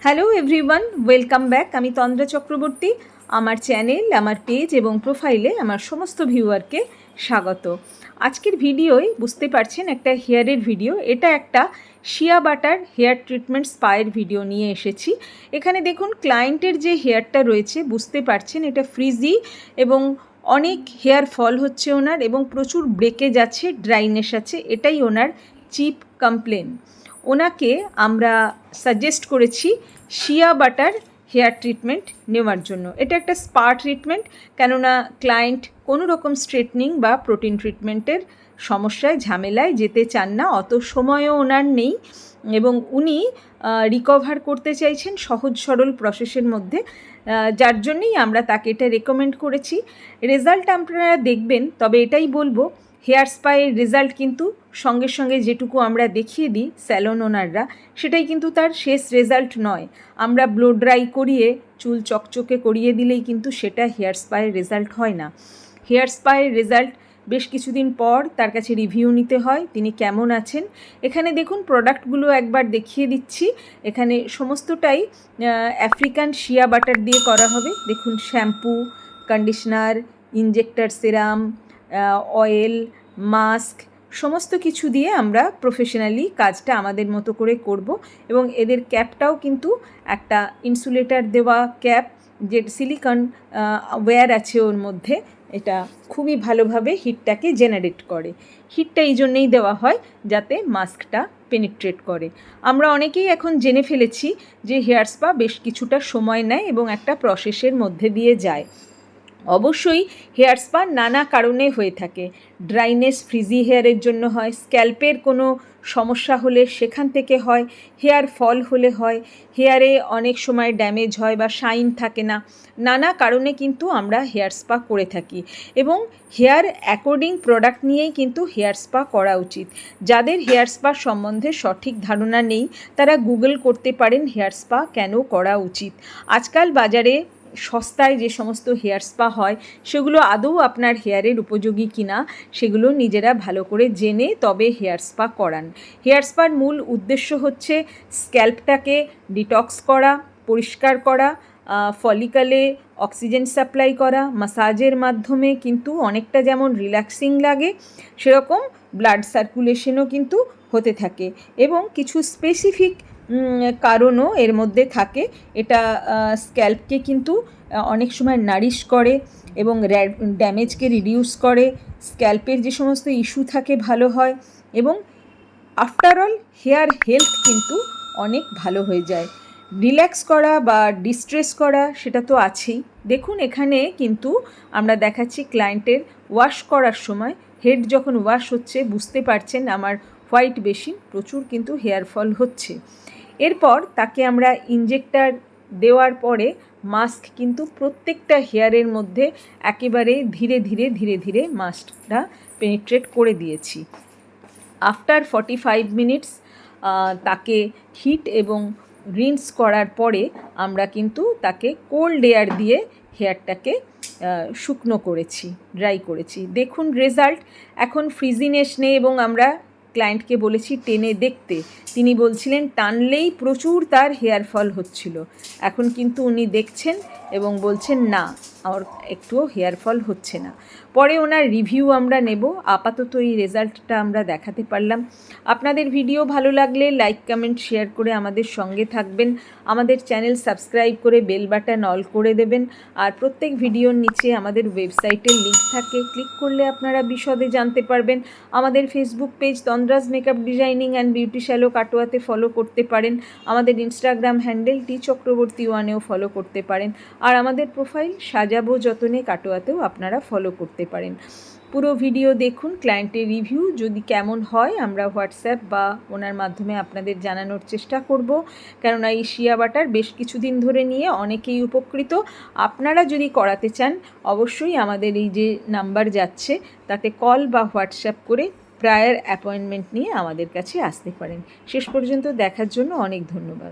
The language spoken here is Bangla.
Hello everyone, welcome back. আমি তন্দ্রা চক্রবর্তী। আমার চ্যানেল, আমার পেজ এবং প্রোফাইলে আমার সমস্ত ভিউয়ারকে স্বাগত। আজকের ভিডিওয় বুঝতে পারছেন একটা হেয়ারের ভিডিও। এটা একটা শিয়া বাটার হেয়ার ট্রিটমেন্ট স্পায়ের ভিডিও নিয়ে এসেছি। এখানে দেখুন ক্লায়েন্টের যে হেয়ারটা রয়েছে, বুঝতে পারছেন এটা ফ্রিজি এবং অনেক হেয়ার ফল হচ্ছে ওনার এবং প্রচুর ব্রেকেজ আছে, ড্রাইনেস আছে। এটাই ওনার চিপ কমপ্লেন। ওনাকে আমরা সাজেস্ট করেছি শিয়া বাটার হেয়ার ট্রিটমেন্ট নেওয়ার জন্য। এটা একটা স্পা ট্রিটমেন্ট, কেননা ক্লায়েন্ট কোনো রকম স্ট্রেটনিং বা প্রোটিন ট্রিটমেন্টের সমস্যায় ঝামেলায় যেতে চান না, অত সময়ও ওনার নেই এবং উনি রিকভার করতে চাইছেন সহজ সরল প্রসেসের মধ্যে, যার জন্যই আমরা তাকে এটা রেকমেন্ড করেছি। রেজাল্ট আপনারা দেখবেন, তবে এটাই বলবো হেয়ার স্পায়ের রেজাল্ট কিন্তু সঙ্গে সঙ্গে যেটুকু আমরা দেখিয়ে দিই স্যালন ওনাররা, সেটাই কিন্তু তার শেষ রেজাল্ট নয়। আমরা ব্লো ড্রাই করিয়ে চুল চকচকে করিয়ে দিলেই কিন্তু সেটা হেয়ার স্পায়ের রেজাল্ট হয় না। হেয়ার স্পায়ের রেজাল্ট বেশ কিছুদিন পর তার কাছে রিভিউ নিতে হয়, তিনি কেমন আছেন। এখানে দেখুন প্রোডাক্টগুলো একবার দেখিয়ে দিচ্ছি। এখানে সমস্তটাই আফ্রিকান শিয়া বাটার দিয়ে করা হবে। দেখুন shampoo, conditioner, injector serum, oil, mask, সমস্ত কিছু দিয়ে আমরা প্রফেশনালি কাজটা আমাদের মতো করে করব। এবং এদের ক্যাপটাও কিন্তু একটা ইনসুলেটর দেওয়া ক্যাপ, যে সিলিকন ওয়্যার আছে ওর মধ্যে। এটা খুবই ভালোভাবে হিটটাকে জেনারেট করে। হিটটা এই জন্যেই দেওয়া হয় যাতে মাস্কটা পেনিট্রেট করে। আমরা অনেকেই এখন জেনে ফেলেছি যে হেয়ার স্পা বেশ কিছুটা সময় নেয় এবং একটা প্রসেসের মধ্যে দিয়ে যায়। অবশ্যই হেয়ার স্পা নানা কারণে হয়ে থাকে। ড্রাইনেস ফ্রিজি হেয়ারের জন্য হয়, স্ক্যাল্পের কোনো সমস্যা হলে সেখান থেকে হয়, হেয়ার ফল হলে হয়, হেয়ারে অনেক সময় ড্যামেজ হয় বা শাইন থাকে না। নানা কারণে কিন্তু আমরা হেয়ার স্পা করে থাকি এবং হেয়ার অ্যাকর্ডিং প্রোডাক্ট নিয়েই কিন্তু হেয়ার স্পা করা উচিত। যাদের হেয়ার স্পা সম্বন্ধে সঠিক ধারণা নেই, তারা গুগল করতে পারেন হেয়ার স্পা কেন করা উচিত। আজকাল বাজারে সস্তায় যে সমস্ত হেয়ার স্পা হয়, সেগুলো আদৌ আপনার হেয়ারের উপযোগী কিনা সেগুলো নিজেরা ভালো করে জেনে তবে হেয়ার স্পা করান। হেয়ার স্পার মূল উদ্দেশ্য হচ্ছে স্ক্যাল্পটাকে ডিটক্স করা, পরিষ্কার করা, ফলিকলে অক্সিজেন সাপ্লাই করা, মাসাজের মাধ্যমে কিন্তু অনেকটা যেমন রিল্যাক্সিং লাগে, সেরকম ব্লাড সার্কুলেশনও কিন্তু হতে থাকে এবং কিছু স্পেসিফিক কারণও এর মধ্যে থাকে। এটা স্ক্যাল্পকে কিন্তু অনেক সময় নারিশ করে এবং ড্যামেজকে রিডিউস করে, স্ক্যাল্পের যে সমস্ত ইস্যু থাকে ভালো হয় এবং আফটারঅল হেয়ার হেলথ কিন্তু অনেক ভালো হয়ে যায়। রিল্যাক্স করা বা ডিস্ট্রেস করা সেটা তো আছেই। দেখুন এখানে কিন্তু আমরা দেখাচ্ছি ক্লায়েন্টের ওয়াশ করার সময় হেড যখন ওয়াশ হচ্ছে, বুঝতে পারছেন আমার হোয়াইট বেশি, প্রচুর কিন্তু হেয়ার ফল হচ্ছে। এরপর তাকে আমরা ইনজেক্টর দেওয়ার পরে মাস্ক কিন্তু প্রত্যেকটা হেয়ারের মধ্যে একেবারে ধীরে ধীরে ধীরে ধীরে মাস্কটা পেনিট্রেট করে দিয়েছি। আফটার 45 মিনিটস তাকে হিট এবং রিন্স করার পরে আমরা কিন্তু তাকে কোল্ড এয়ার দিয়ে হেয়ারটাকে শুকনো করেছি, ড্রাই করেছি। দেখুন রেজাল্ট। এখন ফ্রিজিনেস নেই এবং আমরা ক্লায়েন্টকে বলেছি টেনে দেখতে। তিনি বলছিলেন টানলেই প্রচুর তার হেয়ার ফল হচ্ছিল। এখন কিন্তু উনি দেখছেন এবং বলছেন না, আমার একটুও হেয়ার ফল হচ্ছে না। পরে ওনার রিভিউ আমরা নেব। আপাতত এই রেজাল্টটা আমরা দেখাতে পারলাম। আপনাদের ভিডিও ভালো লাগলে লাইক, কমেন্ট, শেয়ার করে আমাদের সঙ্গে থাকবেন। আমাদের চ্যানেল সাবস্ক্রাইব করে বেল বাটন অল করে দেবেন। আর প্রত্যেক ভিডিওর নিচে আমাদের ওয়েবসাইটের লিঙ্ক থাকে, ক্লিক করলে আপনারা বিশদে জানতে পারবেন। আমাদের Facebook page Tandraj makeup designing and beauty শ্যালো কাটোয়াতে ফলো করতে পারেন। আমাদের ইনস্টাগ্রাম হ্যান্ডেল tচক্রবর্তী1এও ফলো করতে পারেন। আর আমাদের প্রোফাইল সাজাবো যতনে কাটোয়াতেও আপনারা ফলো করতে পারেন। পুরো ভিডিও দেখুন, ক্লায়েন্টের রিভিউ যদি কেমন হয় আমরা হোয়াটসঅ্যাপ বা ওনার মাধ্যমে আপনাদের জানানোর চেষ্টা করব। কেননা এই শিয়া বাটার বেশ কিছুদিন ধরে নিয়ে অনেকেই উপকৃত। আপনারা যদি করাতে চান অবশ্যই আমাদের এই যে নাম্বার যাচ্ছে তাতে কল বা হোয়াটসঅ্যাপ করে প্রায়র অ্যাপয়েন্টমেন্ট নিয়ে আমাদের কাছে আসতে পারেন। শেষ পর্যন্ত দেখার জন্য অনেক ধন্যবাদ।